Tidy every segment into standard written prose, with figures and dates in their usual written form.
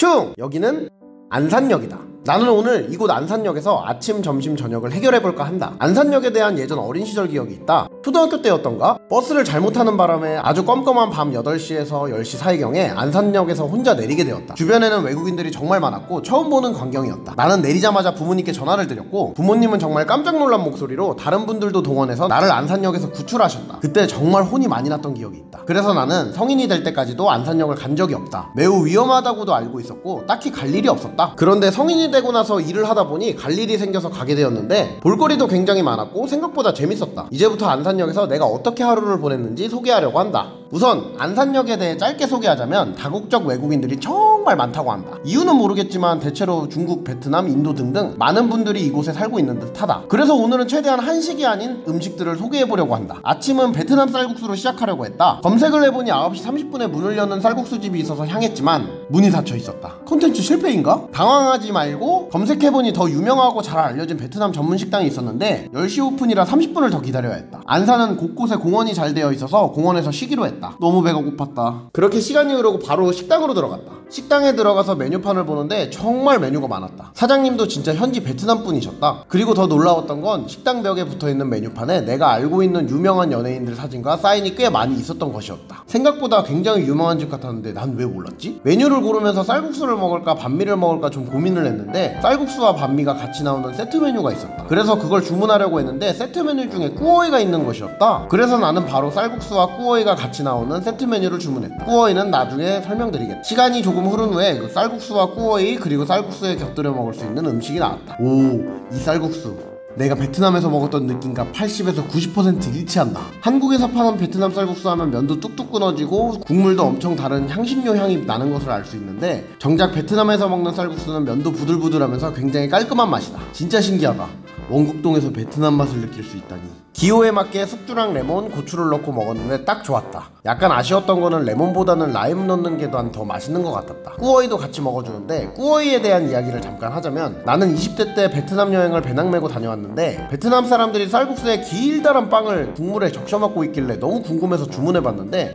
슝! 여기는 안산역이다. 나는 오늘 이곳 안산역에서 아침, 점심, 저녁을 해결해볼까 한다. 안산역에 대한 예전 어린 시절 기억이 있다. 초등학교 때였던가? 버스를 잘못 타는 바람에 아주 껌껌한 밤 8시에서 10시 사이경에 안산역에서 혼자 내리게 되었다. 주변에는 외국인들이 정말 많았고 처음 보는 광경이었다. 나는 내리자마자 부모님께 전화를 드렸고 부모님은 정말 깜짝 놀란 목소리로 다른 분들도 동원해서 나를 안산역에서 구출하셨다. 그때 정말 혼이 많이 났던 기억이 있다. 그래서 나는 성인이 될 때까지도 안산역을 간 적이 없다. 매우 위험하다고도 알고 있었고 딱히 갈 일이 없었다. 그런데 성인이 되고 나서 일을 하다 보니 갈 일이 생겨서 가게 되었는데 볼거리도 굉장히 많았고 생각보다 재밌었다. 이제부터 안산역에서 내가 어떻게 하루를 보냈는지 소개하려고 한다. 우선 안산역에 대해 짧게 소개하자면 다국적 외국인들이 정말 많다고 한다. 이유는 모르겠지만 대체로 중국, 베트남, 인도 등등 많은 분들이 이곳에 살고 있는 듯하다. 그래서 오늘은 최대한 한식이 아닌 음식들을 소개해보려고 한다. 아침은 베트남 쌀국수로 시작하려고 했다. 검색을 해보니 9시 30분에 문을 여는 쌀국수집이 있어서 향했지만 문이 닫혀 있었다. 콘텐츠 실패인가? 당황하지 말고 검색해보니 더 유명하고 잘 알려진 베트남 전문 식당이 있었는데 10시 오픈이라 30분을 더 기다려야 했다. 안산은 곳곳에 공원이 잘 되어 있어서 공원에서 쉬기로 했다. 너무 배가 고팠다. 그렇게 시간이 흐르고 바로 식당으로 들어갔다. 식당에 들어가서 메뉴판을 보는데 정말 메뉴가 많았다. 사장님도 진짜 현지 베트남 분이셨다. 그리고 더 놀라웠던 건 식당 벽에 붙어있는 메뉴판에 내가 알고 있는 유명한 연예인들 사진과 사인이 꽤 많이 있었던 것이었다. 생각보다 굉장히 유명한 집 같았는데 난 왜 몰랐지? 메뉴를 고르면서 쌀국수를 먹을까 반미를 먹을까 좀 고민을 했는데 쌀국수와 반미가 같이 나오는 세트 메뉴가 있었다. 그래서 그걸 주문하려고 했는데 세트 메뉴 중에 꾸어이가 있는 것이었다. 그래서 나는 바로 쌀국수와 꾸어이가 같이 나오는 세트 메뉴를 주문했다. 꾸어이는 나중에 설명드리겠다. 시간이 조금 흐른 후에 그 쌀국수와 꾸어이 그리고 쌀국수에 곁들여 먹을 수 있는 음식이 나왔다. 오, 이 쌀국수 내가 베트남에서 먹었던 느낌과 80에서 90% 일치한다. 한국에서 파는 베트남 쌀국수 하면 면도 뚝뚝 끊어지고 국물도 엄청 다른 향신료 향이 나는 것을 알 수 있는데 정작 베트남에서 먹는 쌀국수는 면도 부들부들하면서 굉장히 깔끔한 맛이다. 진짜 신기하다. 원국동에서 베트남 맛을 느낄 수 있다니. 기호에 맞게 숙주랑 레몬, 고추를 넣고 먹었는데 딱 좋았다. 약간 아쉬웠던 거는 레몬보다는 라임 넣는 게 더 맛있는 것 같았다. 꾸어이도 같이 먹어주는데 꾸어이에 대한 이야기를 잠깐 하자면 나는 20대 때 베트남 여행을 배낭 메고 다녀왔는데 베트남 사람들이 쌀국수에 길다란 빵을 국물에 적셔 먹고 있길래 너무 궁금해서 주문해봤는데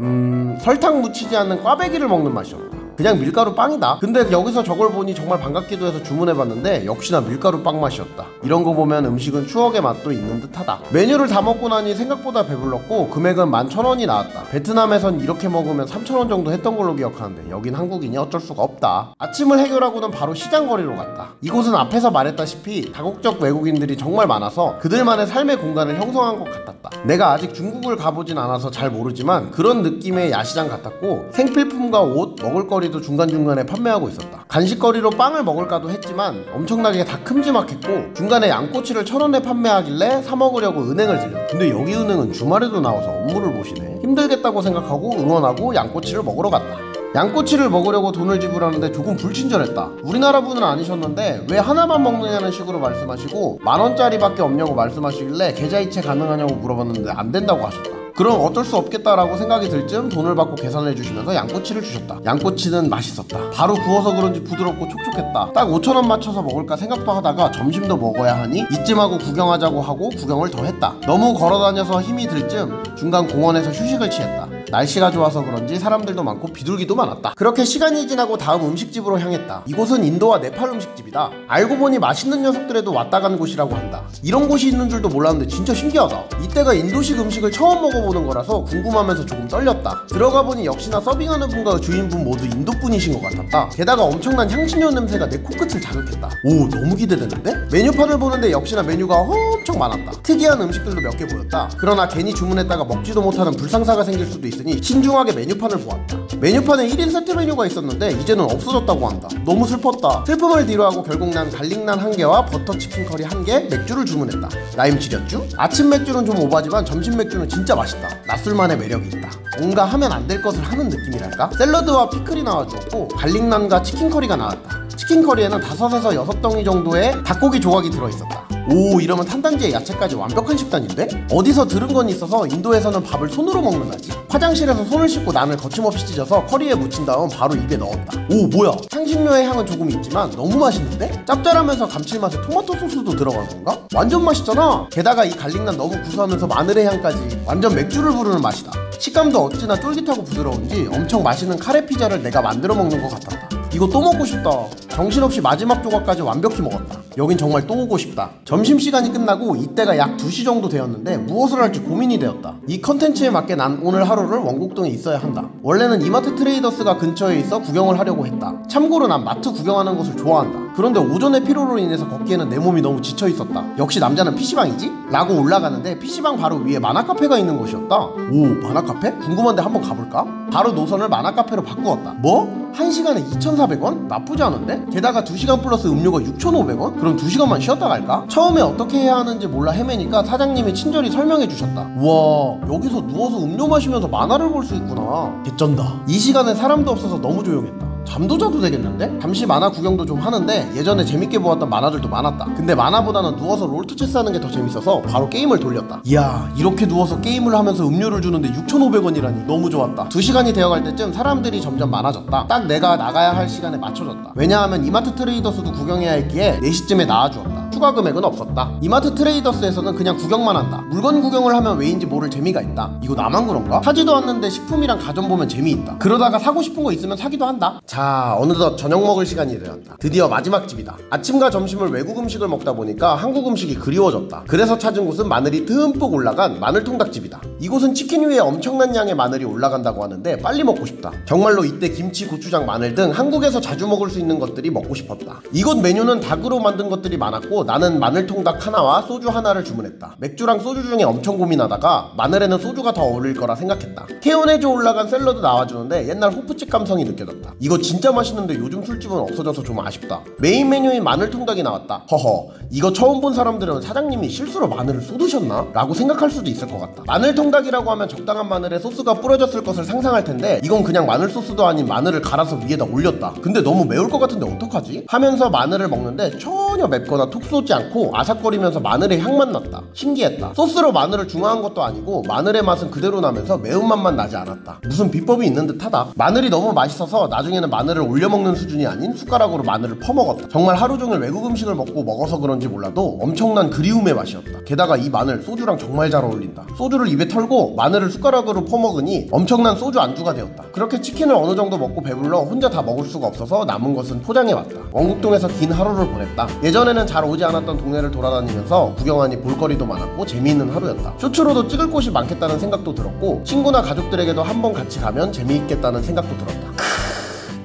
설탕 묻히지 않는 꽈배기를 먹는 맛이었다. 그냥 밀가루 빵이다. 근데 여기서 저걸 보니 정말 반갑기도 해서 주문해봤는데 역시나 밀가루 빵 맛이었다. 이런 거 보면 음식은 추억의 맛도 있는 듯하다. 메뉴를 다 먹고 나니 생각보다 배불렀고 금액은 11,000원이 나왔다. 베트남에선 이렇게 먹으면 3,000원 정도 했던 걸로 기억하는데 여긴 한국인이 어쩔 수가 없다. 아침을 해결하고는 바로 시장거리로 갔다. 이곳은 앞에서 말했다시피 다국적 외국인들이 정말 많아서 그들만의 삶의 공간을 형성한 것 같았다. 내가 아직 중국을 가보진 않아서 잘 모르지만 그런 느낌의 야시장 같았고 생필품과 옷, 먹을거리 도 중간중간에 판매하고 있었다. 간식거리로 빵을 먹을까도 했지만 엄청나게 다 큼지막했고 중간에 양꼬치를 1,000원에 판매하길래 사 먹으려고 은행을 들렸다. 근데 여기 은행은 주말에도 나와서 업무를 보시네. 힘들겠다고 생각하고 응원하고 양꼬치를 먹으러 갔다. 양꼬치를 먹으려고 돈을 지불하는데 조금 불친절했다. 우리나라 분은 아니셨는데 왜 하나만 먹느냐는 식으로 말씀하시고 10,000원짜리밖에 없냐고 말씀하시길래 계좌이체 가능하냐고 물어봤는데 안 된다고 하셨다. 그럼 어쩔 수 없겠다라고 생각이 들 쯤 돈을 받고 계산해 주시면서 양꼬치를 주셨다. 양꼬치는 맛있었다. 바로 구워서 그런지 부드럽고 촉촉했다. 딱 5,000원 맞춰서 먹을까 생각도 하다가 점심도 먹어야 하니 이쯤하고 구경하자고 하고 구경을 더 했다. 너무 걸어다녀서 힘이 들 쯤 중간 공원에서 휴식을 취했다. 날씨가 좋아서 그런지 사람들도 많고 비둘기도 많았다. 그렇게 시간이 지나고 다음 음식집으로 향했다. 이곳은 인도와 네팔 음식집이다. 알고 보니 맛있는 녀석들에도 왔다 간 곳이라고 한다. 이런 곳이 있는 줄도 몰랐는데 진짜 신기하다. 이때가 인도식 음식을 처음 먹어보는 거라서 궁금하면서 조금 떨렸다. 들어가 보니 역시나 서빙하는 분과 주인분 모두 인도분이신 것 같았다. 게다가 엄청난 향신료 냄새가 내 코끝을 자극했다. 오, 너무 기대되는데? 메뉴판을 보는데 역시나 메뉴가 엄청 많았다. 특이한 음식들도 몇 개 보였다. 그러나 괜히 주문했다가 먹지도 못하는 불상사가 생길 수도 있으니 신중하게 메뉴판을 보았다. 메뉴판에 1인 세트 메뉴가 있었는데 이제는 없어졌다고 한다. 너무 슬펐다. 슬픔을 뒤로하고 결국 난 갈릭난 1개와 버터치킨 커리 1개, 맥주를 주문했다. 라임 지렸쥬? 아침 맥주는 좀 오바지만 점심 맥주는 진짜 맛있다. 낮술만의 매력이 있다. 뭔가 하면 안 될 것을 하는 느낌이랄까? 샐러드와 피클이 나와주었고 갈릭난과 치킨 커리가 나왔다. 치킨 커리에는 5에서 6덩이 정도의 닭고기 조각이 들어있었다. 오, 이러면 탄단지에 야채까지 완벽한 식단인데? 어디서 들은 건 있어서 인도에서는 밥을 손으로 먹는다지. 화장실에서 손을 씻고 난을 거침없이 찢어서 커리에 묻힌 다음 바로 입에 넣었다. 오, 뭐야? 향신료의 향은 조금 있지만 너무 맛있는데? 짭짤하면서 감칠맛에 토마토 소스도 들어간 건가? 완전 맛있잖아. 게다가 이 갈릭난 너무 구수하면서 마늘의 향까지 완전 맥주를 부르는 맛이다. 식감도 어찌나 쫄깃하고 부드러운지 엄청 맛있는 카레 피자를 내가 만들어 먹는 것 같았다. 이거 또 먹고 싶다. 정신없이 마지막 조각까지 완벽히 먹었다. 여긴 정말 또 오고 싶다. 점심시간이 끝나고 이때가 약 2시 정도 되었는데 무엇을 할지 고민이 되었다. 이 컨텐츠에 맞게 난 오늘 하루를 원곡동에 있어야 한다. 원래는 이마트 트레이더스가 근처에 있어 구경을 하려고 했다. 참고로 난 마트 구경하는 것을 좋아한다. 그런데 오전의 피로로 인해서 걷기에는 내 몸이 너무 지쳐 있었다. 역시 남자는 PC방이지? 라고 올라가는데 PC방 바로 위에 만화카페가 있는 곳이었다. 오, 만화카페? 궁금한데 한번 가볼까? 바로 노선을 만화카페로 바꾸었다. 뭐? 1시간에 2,400원? 나쁘지 않은데? 게다가 2시간 플러스 음료가 6,500원? 그럼 2시간만 쉬었다 갈까? 처음에 어떻게 해야 하는지 몰라 헤매니까 사장님이 친절히 설명해 주셨다. 우와, 여기서 누워서 음료 마시면서 만화를 볼 수 있구나. 개쩐다. 이 시간에 사람도 없어서 너무 조용했다. 잠도 자도 되겠는데? 잠시 만화 구경도 좀 하는데 예전에 재밌게 보았던 만화들도 많았다. 근데 만화보다는 누워서 롤토체스 하는 게 더 재밌어서 바로 게임을 돌렸다. 이야, 이렇게 누워서 게임을 하면서 음료를 주는데 6,500원이라니 너무 좋았다. 2시간이 되어갈 때쯤 사람들이 점점 많아졌다. 딱 내가 나가야 할 시간에 맞춰졌다. 왜냐하면 이마트 트레이더스도 구경해야 했기에 4시쯤에 나와주었다. 추가 금액은 없었다. 이마트 트레이더스에서는 그냥 구경만 한다. 물건 구경을 하면 왜인지 모를 재미가 있다. 이거 나만 그런가? 사지도 않는데 식품이랑 가전 보면 재미있다. 그러다가 사고 싶은 거 있으면 사기도 한다. 자, 어느덧 저녁 먹을 시간이 되었다. 드디어 마지막 집이다. 아침과 점심을 외국 음식을 먹다 보니까 한국 음식이 그리워졌다. 그래서 찾은 곳은 마늘이 듬뿍 올라간 마늘통닭집이다. 이곳은 치킨 위에 엄청난 양의 마늘이 올라간다고 하는데 빨리 먹고 싶다. 정말로 이때 김치, 고추장, 마늘 등 한국에서 자주 먹을 수 있는 것들이 먹고 싶었다. 이곳 메뉴는 닭으로 만든 것들이 많았고 나는 마늘통닭 하나와 소주 하나를 주문했다. 맥주랑 소주 중에 엄청 고민하다가 마늘에는 소주가 더 어울릴 거라 생각했다. 케요네즈 올라간 샐러드 나와주는데 옛날 호프집 감성이 느껴졌다. 이거 진짜 맛있는데 요즘 술집은 없어져서 좀 아쉽다. 메인 메뉴인 마늘통닭이 나왔다. 허허, 이거 처음 본 사람들은 사장님이 실수로 마늘을 쏟으셨나? 라고 생각할 수도 있을 것 같다. 마늘통닭이라고 하면 적당한 마늘에 소스가 뿌려졌을 것을 상상할 텐데 이건 그냥 마늘 소스도 아닌 마늘을 갈아서 위에다 올렸다. 근데 너무 매울 것 같은데 어떡하지? 하면서 마늘을 먹는데 전혀 맵거나 톡 쏘지 않고 아삭거리면서 마늘의 향만 났다. 신기했다. 소스로 마늘을 중화한 것도 아니고 마늘의 맛은 그대로 나면서 매운맛만 나지 않았다. 무슨 비법이 있는 듯하다. 마늘이 너무 맛있어서 나중에는 마늘을 올려 먹는 수준이 아닌 숟가락으로 마늘을 퍼먹었다. 정말 하루 종일 외국 음식을 먹어서 그런지 몰라도 엄청난 그리움의 맛이었다. 게다가 이 마늘 소주랑 정말 잘 어울린다. 소주를 입에 털고 마늘을 숟가락으로 퍼먹으니 엄청난 소주 안주가 되었다. 그렇게 치킨을 어느 정도 먹고 배불러 혼자 다 먹을 수가 없어서 남은 것은 포장해왔다. 원곡동에서 긴 하루를 보냈다. 예전에는 잘 오지 않았던 동네를 돌아다니면서 구경하니 볼거리도 많았고 재미있는 하루였다. 쇼츠로도 찍을 곳이 많겠다는 생각도 들었고 친구나 가족들에게도 한번 같이 가면 재미있겠다는 생각도 들었다.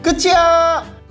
끝이야!